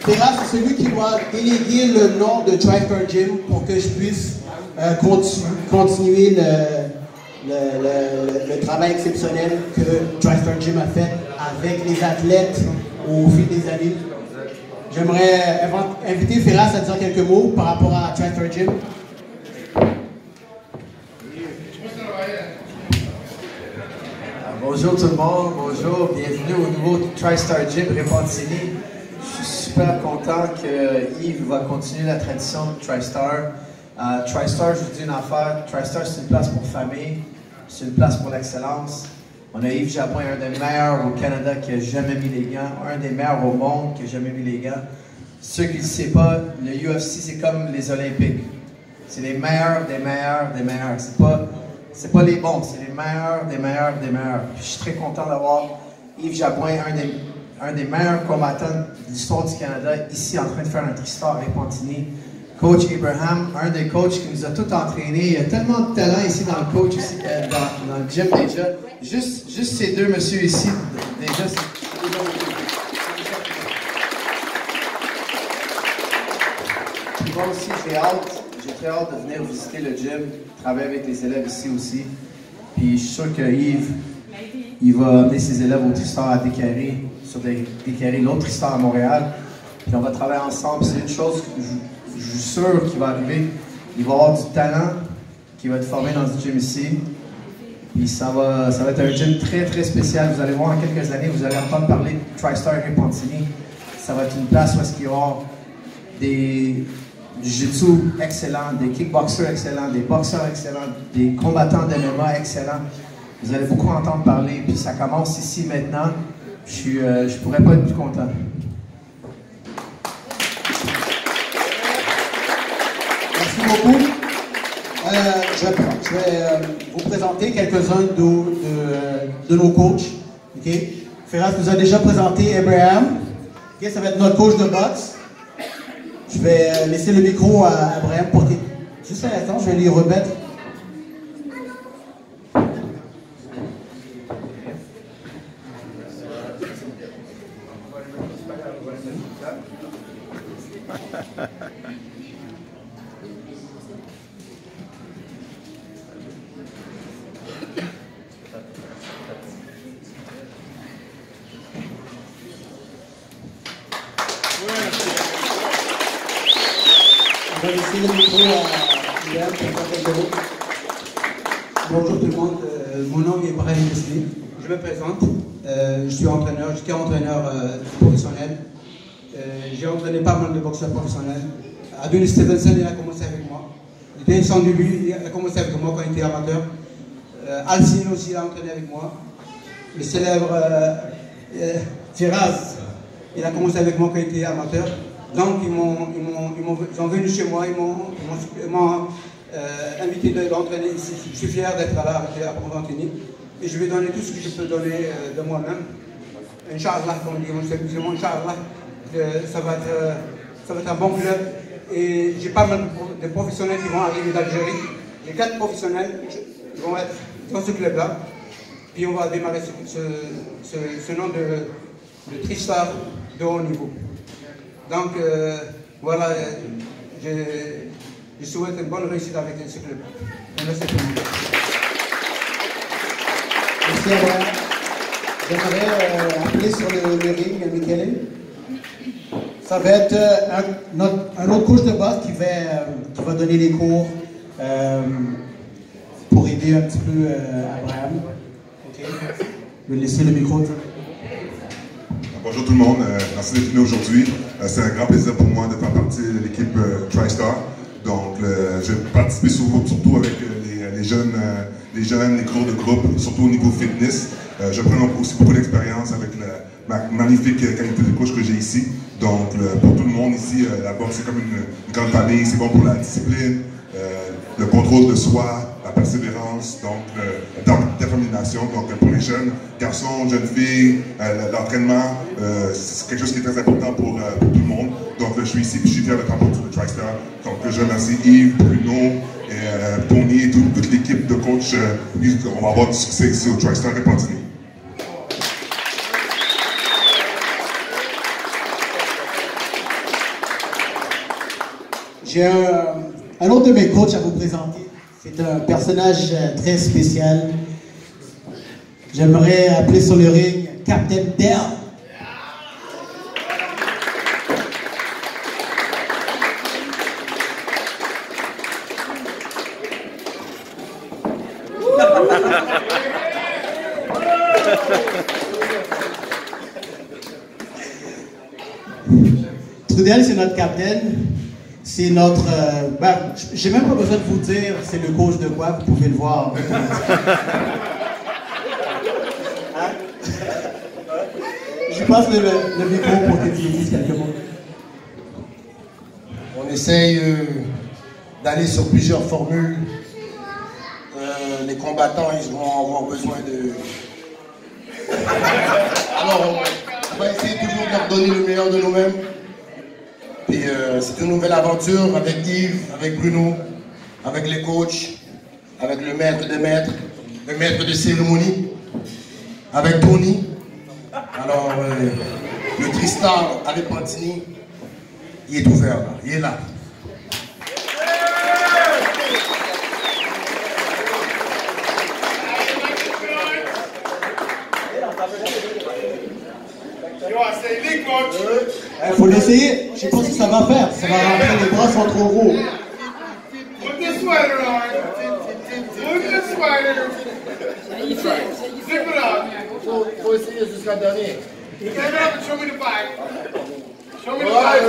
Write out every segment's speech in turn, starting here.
Ferraz, c'est celui qui doit déléguer le nom de TriStar Gym pour que je puisse continuer le travail exceptionnel que TriStar Gym a fait avec les athlètes au fil des années. J'aimerais inviter Ferraz à dire quelques mots par rapport à TriStar Gym. Bonjour tout le monde, bonjour, bienvenue au nouveau TriStar Gym Repentigny. Je suis super content que Yves va continuer la tradition de TriStar. TriStar, je vous dis une affaire, TriStar c'est une place pour famille, c'est une place pour l'excellence. On a Yves Japon, un des meilleurs au Canada qui a jamais mis les gants, un des meilleurs au monde qui a jamais mis les gants. Ceux qui ne le savent pas, le UFC c'est comme les Olympiques. C'est les meilleurs des meilleurs des meilleurs. C'est pas les bons, c'est les meilleurs des meilleurs des meilleurs. Puis je suis très content d'avoir Yves Jabouin, un des meilleurs combattants de l'histoire du Canada, ici en train de faire un TriStar à Repentigny. Coach Abraham, un des coachs qui nous a tous entraînés. Il y a tellement de talent ici dans le coach, ici, dans le gym déjà. Juste ces deux messieurs ici, déjà, Puis moi aussi, j'ai très hâte de venir visiter le gym, travailler avec les élèves ici aussi. Puis je suis sûr que Yves, il va amener ses élèves au TriStar à Décarie, sur Décarie, l'autre TriStar à Montréal. Puis on va travailler ensemble. C'est une chose que je suis sûr qu'il va arriver. Il va avoir du talent qui va être formé dans ce gym ici. Puis ça va être un gym très très spécial. Vous allez voir en quelques années, vous allez entendre parler de TriStar Repentigny. Ça va être une place où il y aura du jiu-jitsu excellent, des kickboxers excellents, des boxeurs excellents, des combattants de MMA excellents. Vous allez beaucoup entendre parler, puis ça commence ici maintenant. Je pourrais pas être plus content. Merci beaucoup. Je vais vous présenter quelques-uns de nos coachs. Okay? Ferraz nous a déjà présenté Abraham. Okay? Ça va être notre coach de boxe. Je vais laisser le micro à Abraham porter. Juste un instant, je vais lui remettre. Je vais laisser le micro à Liam pour faire quelques mots. Bonjour tout le monde, mon nom est Brahim Mesli. Je me présente, je suis entraîneur, j'étais entraîneur professionnel. J'ai entraîné pas mal de boxeurs professionnels. Adonis Stevenson, il a commencé avec moi. Jason Dubuis, il a commencé avec moi quand il était amateur. Alcine aussi, il a entraîné avec moi. Le célèbre Firaz, il a commencé avec moi quand il était amateur. Donc, ils sont venus chez moi, ils m'ont invité d'entraîner ici. Je suis fier d'être là à Repentigny. Et je vais donner tout ce que je peux donner de moi-même. Inch'Allah, comme dit mon musulman, Inch'Allah, ça va être un bon club. Et j'ai pas mal de professionnels qui vont arriver d'Algérie. Les 4 professionnels vont être dans ce club-là. Puis on va démarrer ce nom de TriStar de haut niveau. Donc voilà, je souhaite une bonne réussite avec ce club. Merci tout le monde. Merci à vous. J'aimerais appeler sur le ring Michele. Ça va être un autre coach de base qui va donner les cours pour aider un petit peu Abraham. Okay. Je vais laisser le micro. Bonjour tout le monde, merci d'être venu aujourd'hui. C'est un grand plaisir pour moi de faire partie de l'équipe TriStar. Donc, je vais participer surtout avec les jeunes, les cours de groupe, surtout au niveau fitness. Je prends aussi beaucoup d'expérience avec la magnifique qualité de coach que j'ai ici. Donc, pour tout le monde ici, la boxe c'est comme une grande famille. C'est bon pour la discipline, le contrôle de soi, la persévérance, donc la détermination. Donc, pour les jeunes garçons, jeunes filles, l'entraînement, c'est quelque chose qui est très important pour tout le monde. Donc, je suis ici et je suis fier d'être en partie de TriStar. Donc, je remercie Yves, Bruno, et Tony et toute l'équipe de coachs. On va avoir du succès ici au TriStar Repentigny. J'ai un autre de mes coachs à vous présenter. C'est un personnage très spécial. J'aimerais appeler sur le ring Captain Dell. Trudel, c'est notre capitaine. C'est notre... j'ai même pas besoin de vous dire c'est le coach de quoi, vous pouvez le voir. Hein? Je passe le micro pour que tu dises quelques mots. On essaye d'aller sur plusieurs formules. Les combattants, ils vont avoir besoin de... Alors, on va essayer toujours de leur donner le meilleur de nous-mêmes. Et c'est une nouvelle aventure avec Yves, avec Bruno, avec les coachs, avec le maître des maîtres, le maître de cérémonie, avec Tony. Alors, le Tristar à Repentigny, il est ouvert là, il est là. Il faut l'essayer. Je sais pas ce que ça va faire. Ça va rentrer, les bras sont trop gros. Put the sweater on. Put the sweater. Zip it up. Faut essayer jusqu'à dernier. Stand up and show me the fight. Show me the fight.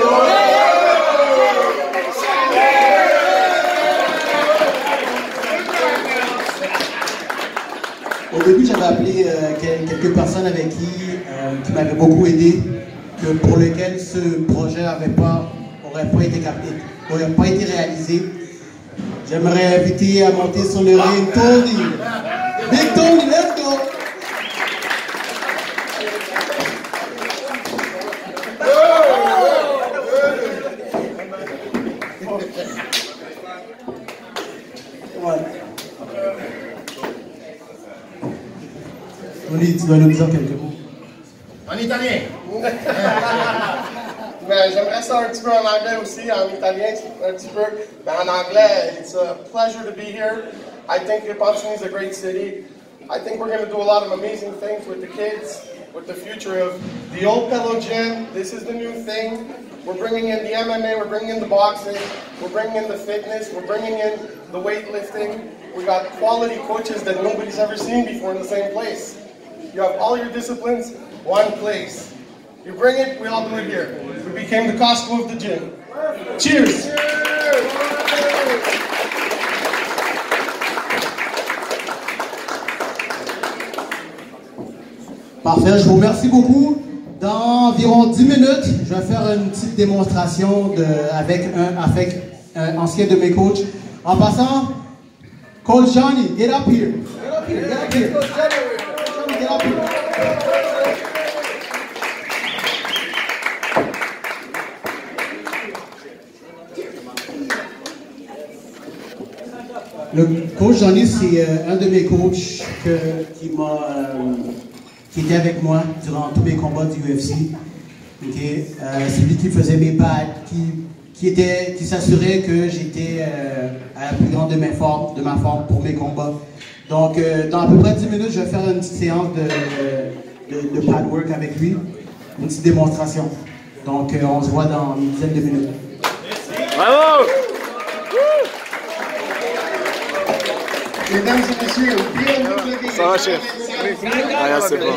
Au début, j'avais appelé quelques personnes avec qui m'avaient beaucoup aidé, pour lesquelles ce projet n'aurait pas été réalisé. J'aimerais inviter à monter sur le ring Tony. Big Tony, let's go! Tony, tu dois nous dire quelques mots. En italien. Mais j'aimerais ça un petit peu en anglais aussi, en italien un petit peu. Mais en anglais, it's a pleasure to be here. I think Repentigny is a great city. I think we're going to do a lot of amazing things with the kids, with the future of the old Pello Gym. This is the new thing. We're bringing in the MMA, we're bringing in the boxing, we're bringing in the fitness, we're bringing in the weightlifting. We got quality coaches that nobody's ever seen before in the same place. You have all your disciplines, one place. You bring it, we all do it here. We became the Costco of the gym. Cheers! Parfait, je vous remercie beaucoup. Dans environ 10 minutes, je vais faire une petite démonstration avec un ancien de mes coachs. En passant, Coach Johnny, get up here. Get up here, get up here. Johnny, get up here. Le coach Johnny, c'est un de mes coachs qui était avec moi durant tous mes combats du UFC. Okay. C'est lui qui faisait mes pads, qui s'assurait que j'étais à la plus grande de ma forme pour mes combats. Donc, dans à peu près 10 minutes, je vais faire une petite séance de pad work avec lui, une petite démonstration. Donc, on se voit dans une dizaine de minutes. Bravo! Mesdames et messieurs, Ça va, chef? Ah, c'est bon.